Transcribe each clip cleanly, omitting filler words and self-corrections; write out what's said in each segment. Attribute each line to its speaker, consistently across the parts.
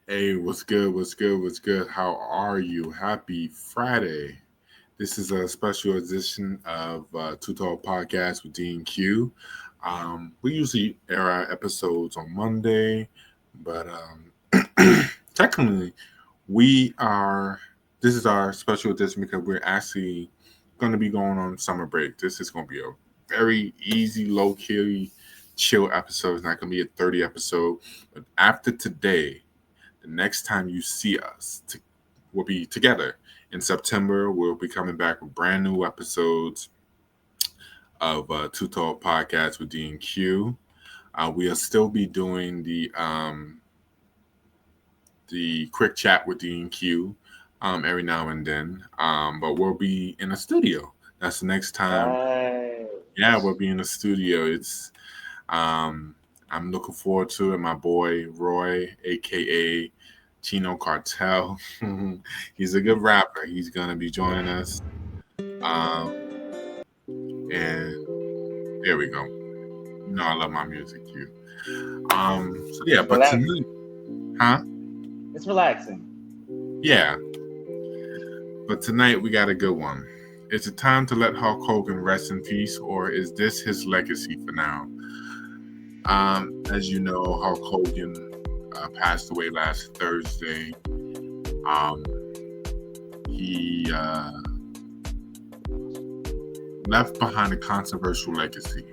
Speaker 1: Hey, what's good? What's good? What's good? How are you? Happy Friday. This is a special edition of 2TallPodcast with Dean Q. We usually air our episodes on Monday, but technically, we are. This is our special edition because we're actually going to be going on summer break. This is going to be a very easy, low key, chill episode. It's not going to be a 30 episode. But after today, the next time you see us, we'll be together in September. We'll be coming back with brand new episodes of 2Tall Podcast with D and Q. We'll still be doing the quick chat with D and Q every now and then, but we'll be in a studio. That's the next time.
Speaker 2: Right.
Speaker 1: Yeah, we'll be in the studio. It's um, I'm looking forward to it. My boy Roy, aka Chino Cartel. He's a good rapper. He's gonna be joining us. Um, and there we go. You know I love my music, you. So yeah,
Speaker 2: It's
Speaker 1: but tonight,
Speaker 2: relaxing.
Speaker 1: huh?
Speaker 2: It's relaxing.
Speaker 1: Yeah, but tonight we got a good one. Is it time to let Hulk Hogan rest in peace, or is this his legacy for now? As you know, Hulk Hogan passed away last Thursday. Um, he left behind a controversial legacy,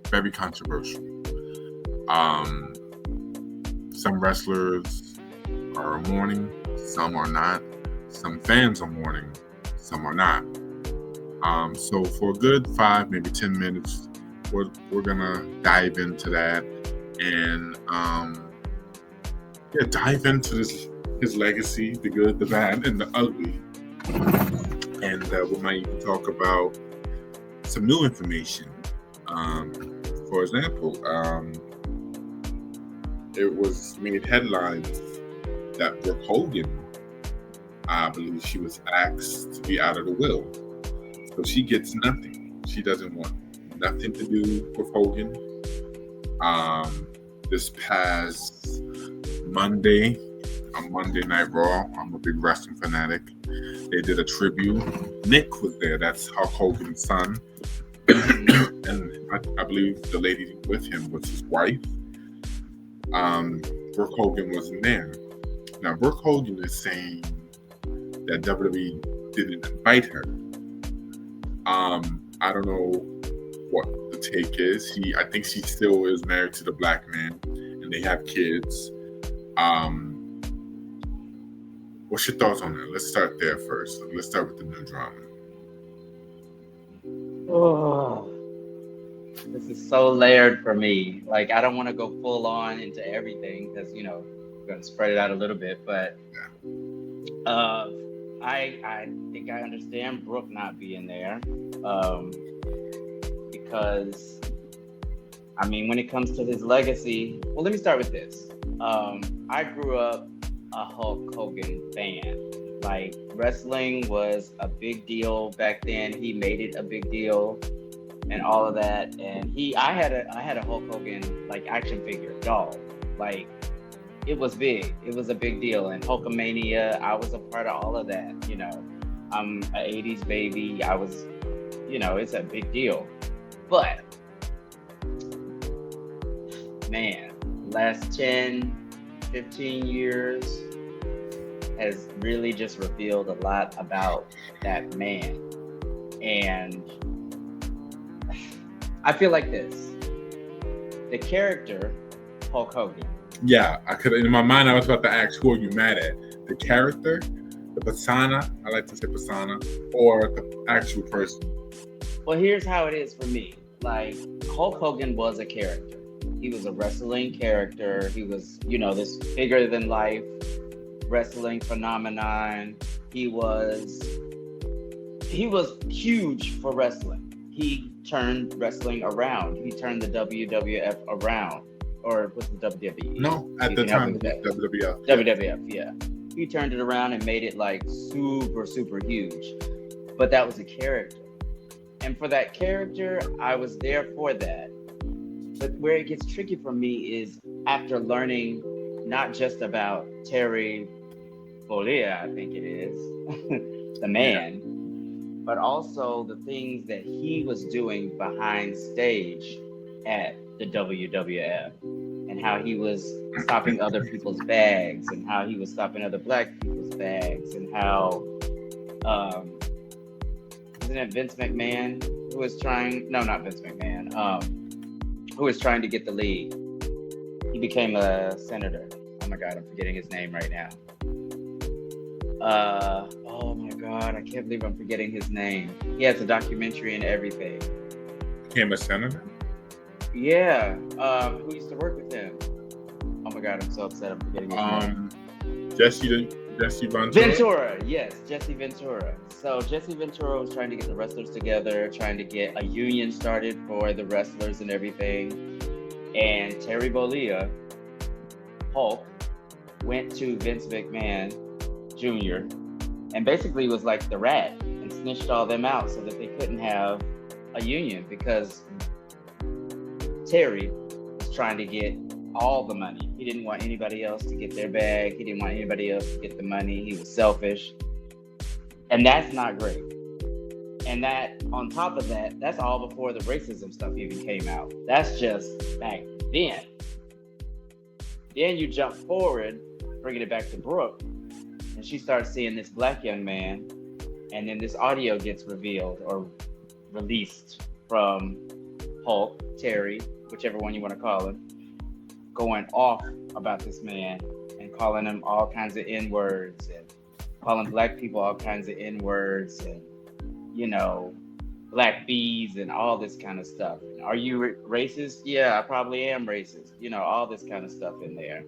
Speaker 1: very controversial. Um, some wrestlers are mourning, some are not. Some fans are mourning, some are not. So for a good 5, maybe 10 minutes, we're gonna dive into that and dive into his legacy, the good, the bad, and the ugly. And we might even talk about some new information. For example, it was made headlines that Brooke Hogan, I believe she was asked to be out of the will. So she gets nothing. She doesn't want nothing to do with Hogan. This past Monday, on Monday Night Raw, I'm a big wrestling fanatic. They did a tribute. Nick was there. That's Hulk Hogan's son. And I believe the lady with him was his wife. Brooke Hogan wasn't there. Now, Brooke Hogan is saying that WWE didn't invite her. I don't know what the take is. I think she still is married to the black man, and they have kids. What's your thoughts on that? Let's start there first. Let's start with the new drama.
Speaker 2: Oh, this is so layered for me. Like, I don't want to go full on into everything because, we're going to spread it out a little bit. But I think I understand Brooke not being there because, when it comes to his legacy, well, let me start with this. I grew up a Hulk Hogan fan. Like, wrestling was a big deal back then. He made it a big deal and all of that. And I had a Hulk Hogan like action figure doll. Like, it was big. It was a big deal. And Hulkamania, I was a part of all of that. I'm an 80s baby. I was, it's a big deal. But man, last 10, 15 years has really just revealed a lot about that man. And I feel like this. The character, Hulk Hogan.
Speaker 1: Yeah, I could. In my mind, I was about to ask, who are you mad at? The character, the persona, I like to say persona, or the actual person?
Speaker 2: Well, here's how it is for me. Like, Hulk Hogan was a character. He was a wrestling character. He was, this bigger than life wrestling phenomenon. He was huge for wrestling. He turned wrestling around. He turned the WWF around. Or was it WWE?
Speaker 1: No, at the time, it was WWF.
Speaker 2: WWF, yeah. He turned it around and made it like super, super huge. But that was a character. And for that character, I was there for that. But where it gets tricky for me is after learning not just about Terry Bollea, I think it is, the man, but also the things that he was doing behind stage at the WWF, and how he was stopping other people's bags, and how he was stopping other black people's bags, and how isn't it Vince McMahon who was trying? No, not Vince McMahon. Who was trying to get the league? He became a senator. Oh my God, I'm forgetting his name right now. Oh my God, I can't believe I'm forgetting his name. He has a documentary and everything.
Speaker 1: Became a senator?
Speaker 2: Yeah. Who used to work with him? Oh my God, I'm so upset. I'm forgetting his name.
Speaker 1: Jesse Ventura?
Speaker 2: Ventura, yes, Jesse Ventura. So Jesse Ventura was trying to get the wrestlers together, trying to get a union started for the wrestlers and everything. And Terry Bollea, Hulk, went to Vince McMahon Jr. and basically was like the rat and snitched all them out so that they couldn't have a union, because Terry was trying to get all the money. He didn't want anybody else to get their bag. He didn't want anybody else to get the money. He was selfish. And that's not great. And that, on top of that, that's all before the racism stuff even came out. That's just back then. Then you jump forward, bringing it back to Brooke, and she starts seeing this black young man, and then this audio gets revealed or released from Hulk, Terry, whichever one you want to call him, going off about this man and calling him all kinds of N-words and calling black people all kinds of N-words and, you know, black bees and all this kind of stuff. Are you racist? Yeah, I probably am racist. You know, all this kind of stuff in there.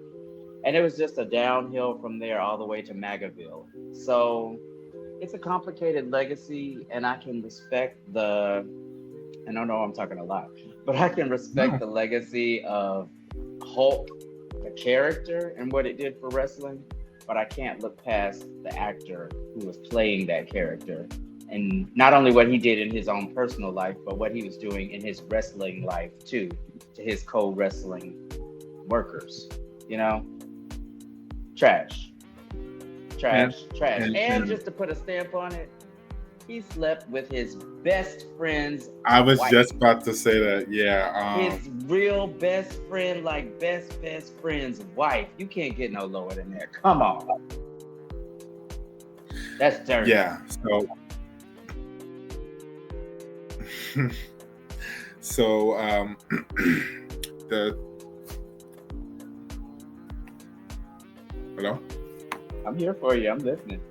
Speaker 2: And it was just a downhill from there all the way to MAGAville. So it's a complicated legacy, and I can respect and I know I'm talking a lot, but I can respect the legacy of Hulk, the character, and what it did for wrestling, but I can't look past the actor who was playing that character, and not only what he did in his own personal life, but what he was doing in his wrestling life too, to his co-wrestling workers, you know? Trash. And just to put a stamp on it, he slept with his best friend's
Speaker 1: I was
Speaker 2: wife.
Speaker 1: just about to say that, yeah.
Speaker 2: His real best friend, like best friend's wife. You can't get no lower than that. Come on. That's dirty.
Speaker 1: Yeah, so hello?
Speaker 2: I'm here for you. I'm listening.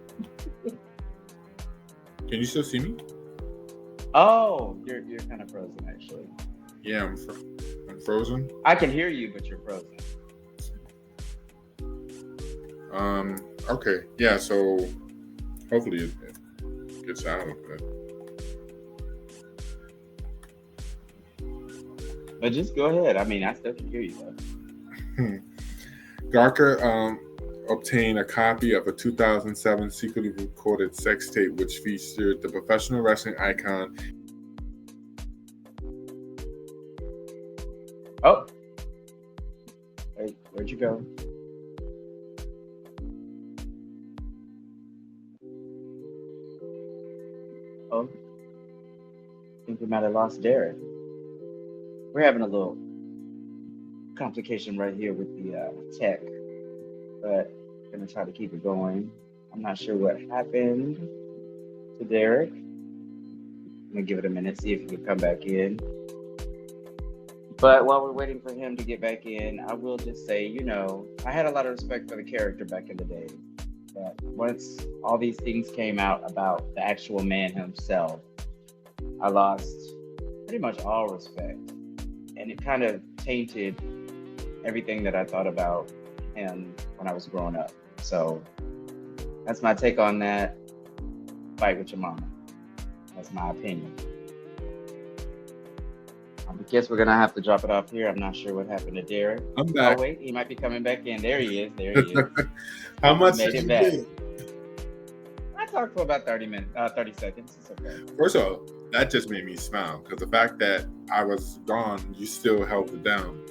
Speaker 1: Can you still see me?
Speaker 2: Oh, you're kind of frozen, actually.
Speaker 1: Yeah, I'm frozen.
Speaker 2: I can hear you, but you're frozen.
Speaker 1: Okay. Yeah, so hopefully it gets out of it.
Speaker 2: But just go ahead. I mean, I still can hear you, though.
Speaker 1: Gawker obtained a copy of a 2007 secretly recorded sex tape which featured the professional wrestling icon.
Speaker 2: Oh. Hey, where'd you go? Oh. I think we might have lost Derek. We're having a little complication right here with the tech, but I'm going to try to keep it going. I'm not sure what happened to Derek. I'm going to give it a minute, see if he can come back in. But while we're waiting for him to get back in, I will just say, you know, I had a lot of respect for the character back in the day. But once all these things came out about the actual man himself, I lost pretty much all respect. And it kind of tainted everything that I thought about him when I was growing up. So that's my take on that. Fight with your mama. That's my opinion. I guess we're going to have to drop it off here. I'm not sure what happened to Derek.
Speaker 1: I'm back.
Speaker 2: Oh, wait. He might be coming back in. There he is.
Speaker 1: How much
Speaker 2: made
Speaker 1: did
Speaker 2: it
Speaker 1: you
Speaker 2: back.
Speaker 1: get?
Speaker 2: I talked for about 30 seconds. It's okay.
Speaker 1: First of all, that just made me smile because the fact that I was gone, you still held it down.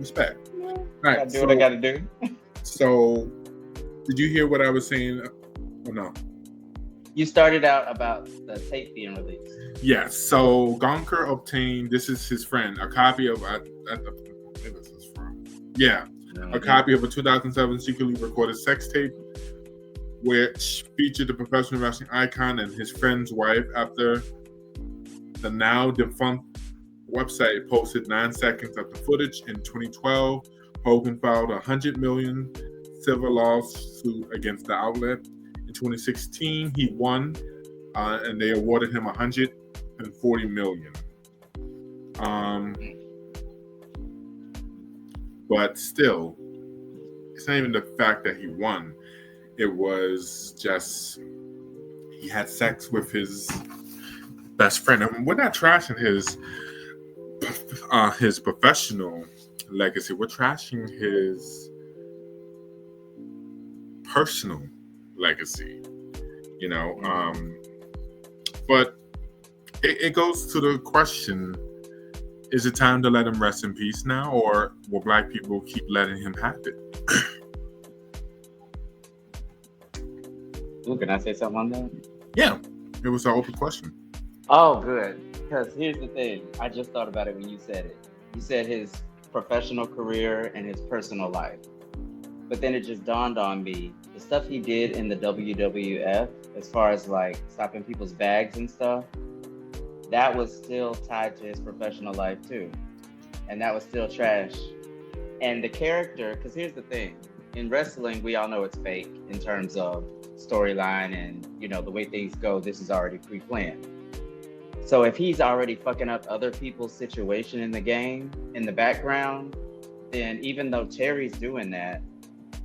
Speaker 1: Respect.
Speaker 2: Yeah,
Speaker 1: Right,
Speaker 2: I do what I got to do.
Speaker 1: So, did you hear what I was saying? Or no?
Speaker 2: You started out about the tape being released.
Speaker 1: Yes. So Gonker obtained. This is his friend. A copy of. Where is this from? Yeah, a copy of a 2007 secretly recorded sex tape, which featured the professional wrestling icon and his friend's wife. After the now defunct website posted 9 seconds of the footage in 2012, Hogan filed a $100 million civil lawsuit against the outlet. In 2016, he won, and they awarded him $140 million. But still, it's not even the fact that he won. It was just he had sex with his best friend. And we're not trashing his professional legacy. We're trashing his personal legacy. You know, but it goes to the question: is it time to let him rest in peace now, or will Black people keep letting him have it?
Speaker 2: Ooh, can I say something on that?
Speaker 1: Yeah, it was an open question.
Speaker 2: Oh, good. Because here's the thing. I just thought about it when you said it. You said his professional career and his personal life. But then it just dawned on me, the stuff he did in the WWF, as far as like stopping people's bags and stuff, that was still tied to his professional life too. And that was still trash. And the character, because here's the thing. In wrestling, we all know it's fake in terms of storyline and, you know, the way things go, this is already pre-planned. So if he's already fucking up other people's situation in the game, in the background, then even though Terry's doing that,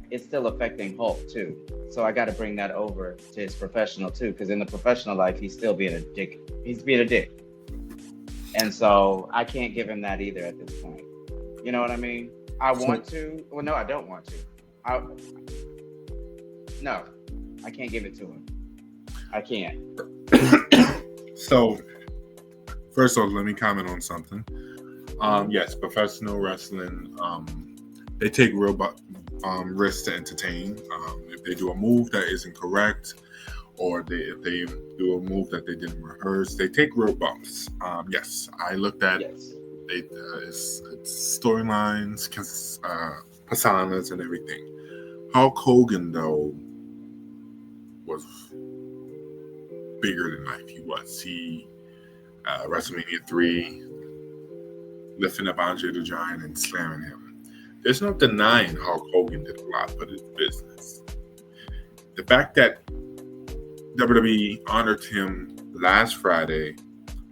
Speaker 2: it's still affecting Hulk too. So I got to bring that over to his professional too, because in the professional life, he's still being a dick. He's being a dick. And so I can't give him that either at this point. You know what I mean? I want to. Well, no, I don't want to. No, I can't give it to him. I can't.
Speaker 1: So, first of all, let me comment on something. Yes, professional wrestling, they take real risks to entertain. If they do a move that isn't correct, or if they do a move that they didn't rehearse, they take real bumps. Yes, I looked at it's storylines, personas, and everything. Hulk Hogan, though, was bigger than life. He WrestleMania 3, lifting up Andre the Giant and slamming him. There's no denying Hulk Hogan did a lot for his business. The fact that WWE honored him last Friday,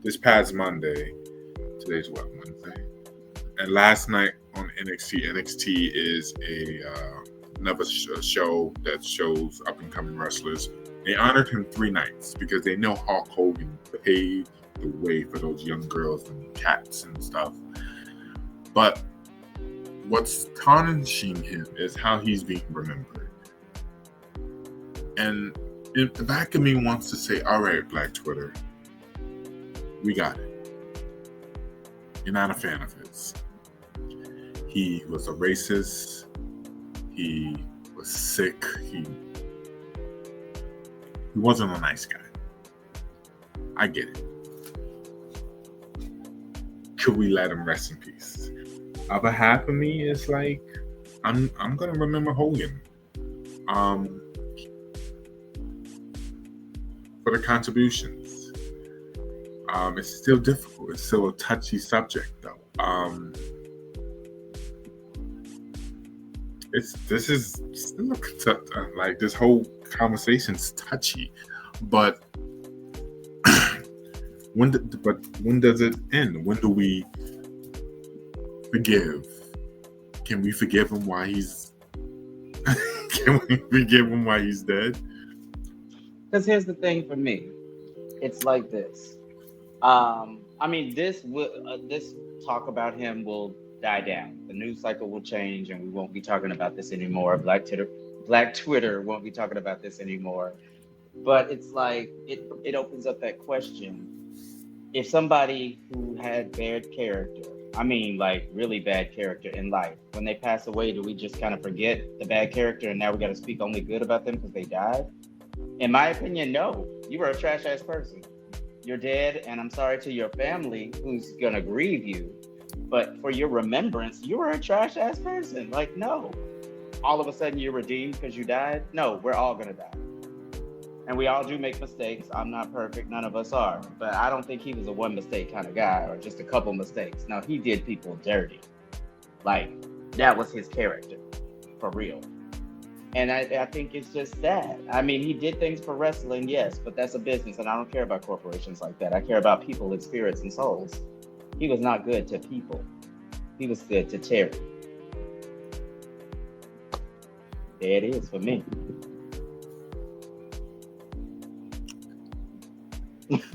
Speaker 1: this past Monday, today's what, Wednesday? And last night on NXT. NXT is another show that shows up-and-coming wrestlers. They honored him 3 nights because they know Hulk Hogan paved the way for those young girls and cats and stuff. But what's tarnishing him is how he's being remembered. And the back of me wants to say, all right, Black Twitter, we got it. You're not a fan of his. He was a racist. He was sick. He wasn't a nice guy. I get it. Could we let him rest in peace? Other half of me is like, I'm gonna remember Hogan. For the contributions. It's still difficult. It's still a touchy subject, though. This is like this whole conversation's touchy, but when does it end? When do we forgive? Can we forgive him while he's? Can we forgive him while he's dead?
Speaker 2: Because here's the thing for me, it's like this. I mean, this talk about him will die down. The news cycle will change, and we won't be talking about this anymore. Black Twitter won't be talking about this anymore. But it's like it opens up that question: if somebody who had bad character I mean, like really bad character in life. When they pass away, do we just kind of forget the bad character and now we got to speak only good about them because they died? In my opinion, no. You were a trash ass person. You're dead, and I'm sorry to your family who's gonna grieve you. But for your remembrance, you were a trash ass person. Like, no. All of a sudden you're redeemed because you died? No, we're all gonna die. And we all do make mistakes. I'm not perfect, none of us are. But I don't think he was a one mistake kind of guy or just a couple mistakes. No, he did people dirty. Like, that was his character, for real. And I think it's just that. I mean, he did things for wrestling, yes, but that's a business, and I don't care about corporations like that. I care about people and spirits and souls. He was not good to people. He was good to Terry. There it is for me.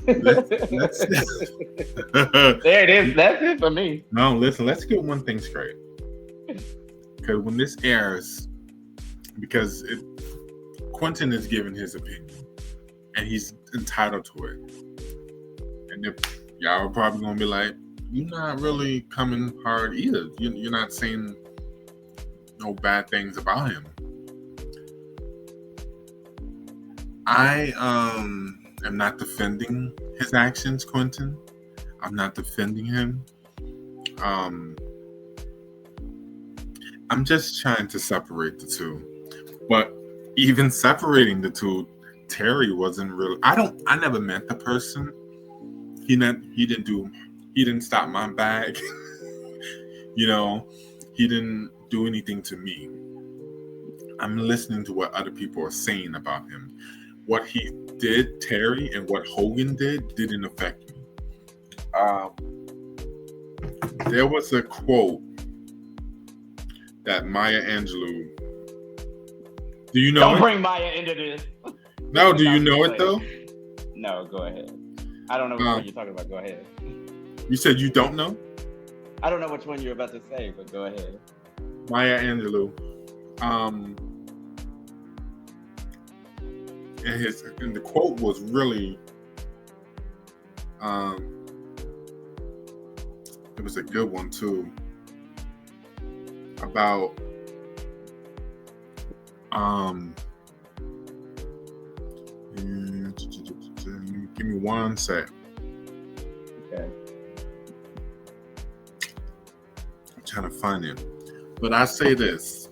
Speaker 1: Let's
Speaker 2: There it is. That's it for me.
Speaker 1: No, listen, let's get one thing straight. Because when this airs, Quentin is giving his opinion, and he's entitled to it. And if y'all are probably gonna be like, "You're not really coming hard either. You're not saying no bad things about him." I am not defending his actions, Quentin. I'm not defending him. I'm just trying to separate the two. But even separating the two, Terry wasn't really. I never met the person. He didn't stop my bag. He didn't do anything to me. I'm listening to what other people are saying about him. What he did, Terry, and what Hogan didn't affect me. There was a quote that Maya Angelou. Do you know
Speaker 2: Don't
Speaker 1: it?
Speaker 2: bring Maya into this.
Speaker 1: No, do you know it though?
Speaker 2: No, go ahead. I don't know which one you're talking about. Go ahead.
Speaker 1: You said you don't know?
Speaker 2: I don't know which one you're about to say, but go ahead.
Speaker 1: Maya Angelou. And the quote was really it was a good one too. About give me one sec.
Speaker 2: Okay.
Speaker 1: I'm trying to find it. But I say this.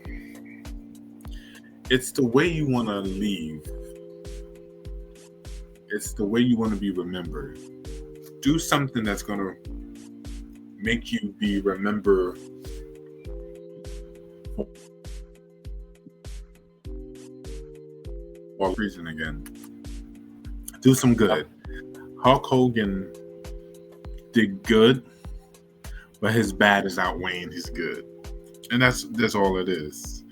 Speaker 1: It's the way you want to leave. It's the way you want to be remembered. Do something that's going to make you be remembered for reason again. Do some good. Hulk Hogan did good, but his bad is outweighing his good. And that's all it is.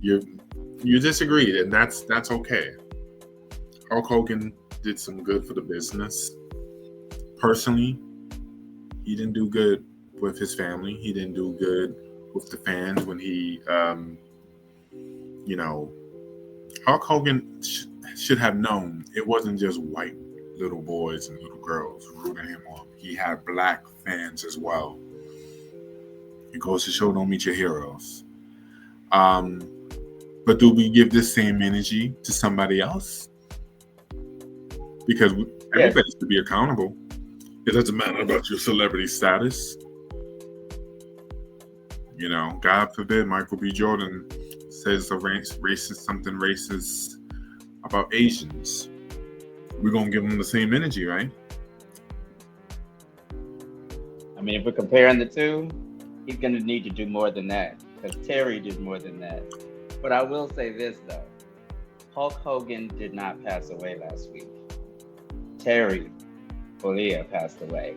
Speaker 1: You disagreed, and that's okay. Hulk Hogan did some good for the business. Personally, he didn't do good with his family. He didn't do good with the fans when he, Hulk Hogan should have known it wasn't just white little boys and little girls rooting him on. He had black fans as well. It goes to show, don't meet your heroes. But do we give this same energy to somebody else? Because everybody should be accountable. It doesn't matter about your celebrity status. God forbid Michael B. Jordan says something racist about Asians. We're going to give them the same energy, right?
Speaker 2: I mean, if we're comparing the two, he's going to need to do more than that because Terry did more than that. But I will say this, though. Hulk Hogan did not pass away last week. Terry Bollea passed away.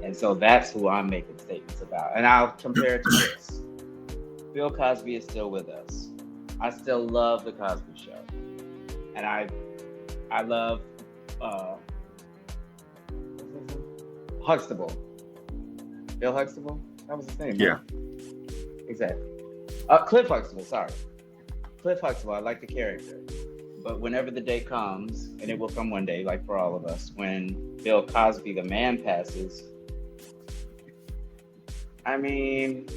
Speaker 2: And so that's who I'm making statements about. And I'll compare it to this. Bill Cosby is still with us. I still love The Cosby Show. And I love Huxtable. Bill Huxtable? That was his name.
Speaker 1: Yeah.
Speaker 2: Right? Exactly. Cliff Huxtable, sorry. Cliff Huxtable, I like the character. But whenever the day comes, and it will come one day, like for all of us, when Bill Cosby, the man, passes, I mean,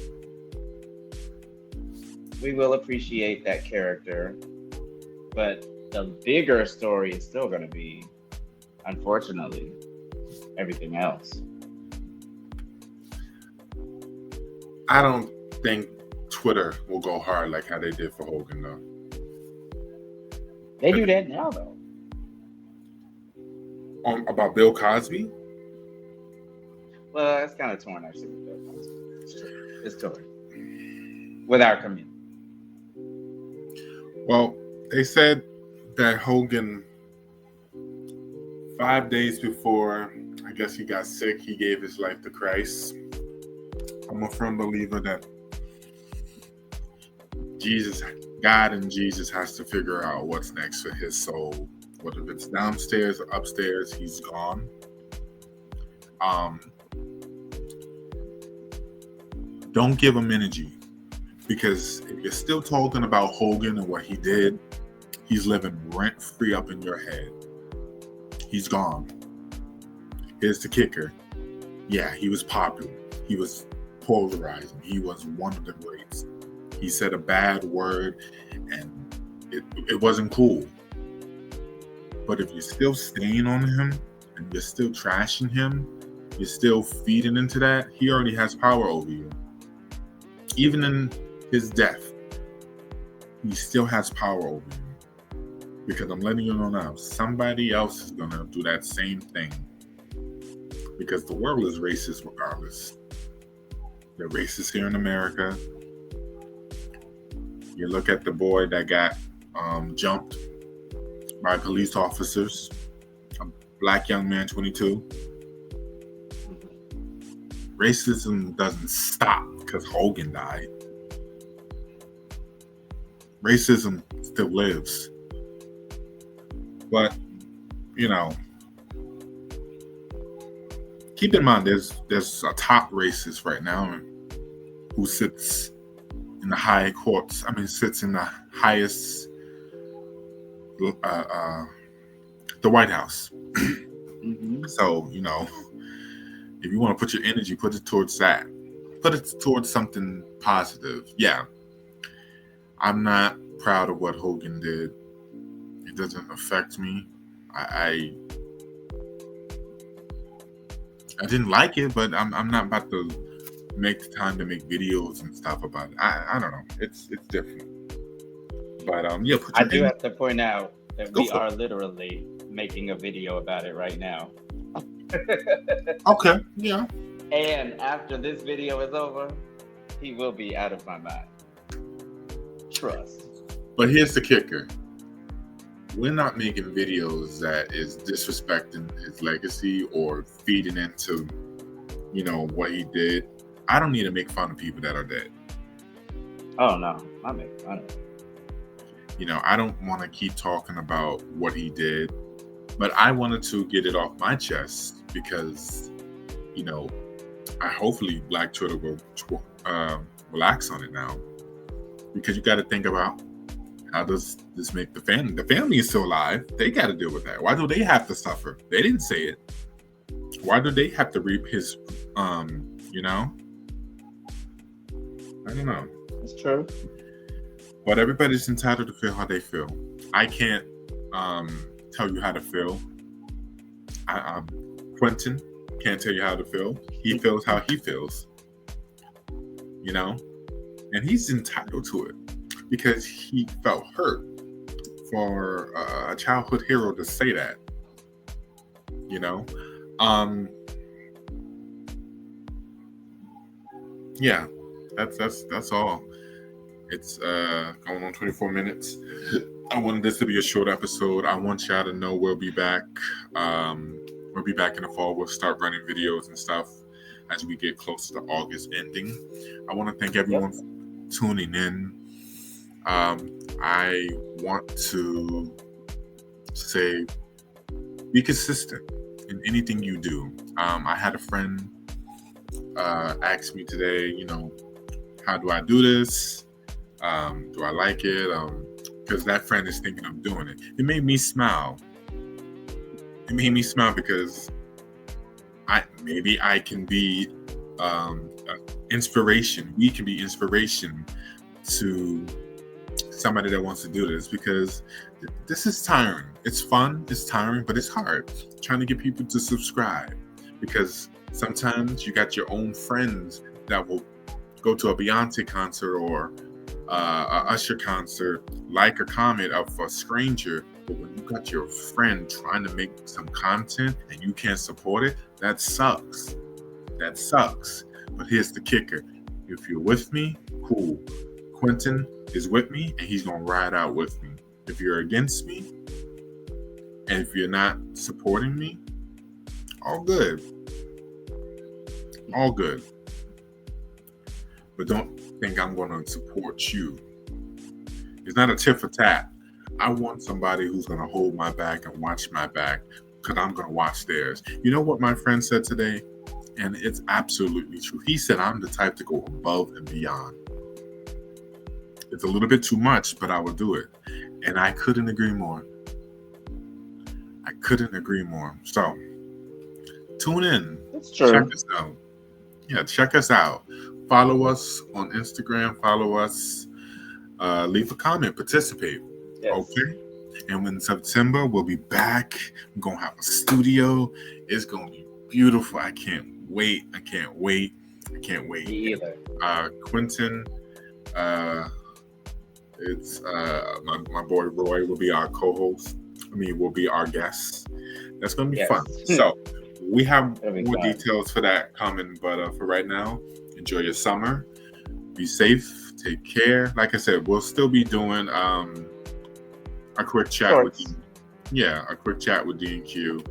Speaker 2: we will appreciate that character, but the bigger story is still going to be, unfortunately, everything else.
Speaker 1: I don't think Twitter will go hard like how they did for Hogan, though.
Speaker 2: They do that now, though.
Speaker 1: About Bill Cosby?
Speaker 2: Well, it's kind of torn, actually, with Bill Cosby. It's true. It's torn. With our community.
Speaker 1: Well, they said that Hogan, 5 days before, I guess he got sick, he gave his life to Christ. I'm a firm believer that God and Jesus has to figure out what's next for his soul. Whether it's downstairs or upstairs, he's gone. Don't give him energy, because if you're still talking about Hogan and what he did, he's living rent-free up in your head. He's gone. Here's the kicker. Yeah, he was popular. He was polarizing. He was one of the greats. He said a bad word and it wasn't cool. But if you're still staying on him and you're still trashing him, you're still feeding into that, he already has power over you. Even in his death, he still has power over you. Because I'm letting you know now, somebody else is going to do that same thing. Because the world is racist regardless. They're racist here in America. You look at the boy that got jumped by police officers, a black young man, 22. Racism doesn't stop because Hogan died. Racism still lives. But, keep in mind there's a top racist right now who sits in the high courts. Sits in the highest, the White House.
Speaker 2: Mm-hmm.
Speaker 1: So, if you want to put your energy, put it towards that. Put it towards something positive. Yeah. I'm not proud of what Hogan did. It doesn't affect me. I didn't like it, but I'm not about to make the time to make videos and stuff about it. I don't know. It's different. But yeah,
Speaker 2: I do have to point out that we are
Speaker 1: it.
Speaker 2: literally making a video about it right now.
Speaker 1: Okay, yeah.
Speaker 2: And after this video is over, he will be out of my mind. Trust.
Speaker 1: But here's the kicker. We're not making videos that is disrespecting his legacy or feeding into, what he did. I don't need to make fun of people that are dead.
Speaker 2: Oh, no. I make fun of it.
Speaker 1: I don't want to keep talking about what he did, but I wanted to get it off my chest because, hopefully Black Twitter will relax on it now. Because you got to think about, how does this make the family? The family is still alive. They got to deal with that. Why do they have to suffer? They didn't say it. Why do they have to reap his, I don't know.
Speaker 2: It's true.
Speaker 1: But everybody's entitled to feel how they feel. I can't tell you how to feel. Quentin can't tell you how to feel. He feels how he feels. And he's entitled to it because he felt hurt for a childhood hero to say that. Yeah, that's all. It's going on 24 minutes. I wanted this to be a short episode. I want y'all to know we'll be back. We'll be back in the fall. We'll start running videos and stuff as we get closer to August ending. I want to thank everyone for tuning in. I want to say, be consistent in anything you do. I had a friend ask me today, how do I do this? Do I like it? Because that friend is thinking of doing it. It made me smile. It made me smile because maybe I can be an inspiration. We can be inspiration to somebody that wants to do this, because this is tiring. It's fun, it's tiring, but it's hard trying to get people to subscribe, because sometimes you got your own friends that will go to a Beyonce concert or a Usher concert, like a comment of a stranger, but when you got your friend trying to make some content and you can't support it, that sucks. That sucks. But here's the kicker. If you're with me, cool. Quentin is with me and he's going to ride out with me. If you're against me and if you're not supporting me, all good. All good. But don't think I'm going to support you. It's not a tit for tat. I want somebody who's going to hold my back and watch my back, because I'm going to watch theirs. You know what my friend said today? And it's absolutely true. He said, I'm the type to go above and beyond. It's a little bit too much, but I will do it. And I couldn't agree more. I couldn't agree more. So, tune in.
Speaker 2: That's true.
Speaker 1: Check us out. Yeah, check us out. Follow us on Instagram. Follow us. Leave a comment. Participate.
Speaker 2: Yes.
Speaker 1: Okay? And in September, we'll be back. We're going to have a studio. It's going to be beautiful. I can't wait. I can't wait. I can't wait.
Speaker 2: Me either.
Speaker 1: Quentin, it's my boy Roy will be our co-host. Will be our guest. That's going to be fun. So we have more details for that coming. But for right now, enjoy your summer. Be safe. Take care. Like I said, we'll still be doing a quick chat with you. Yeah, a quick chat with D&Q.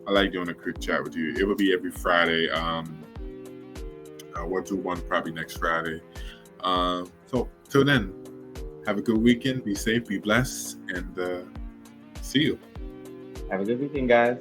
Speaker 1: I like doing a quick chat with you. It will be every Friday. We'll do one probably next Friday. So till then, have a good weekend. Be safe. Be blessed. And see you.
Speaker 2: Have a good weekend, guys.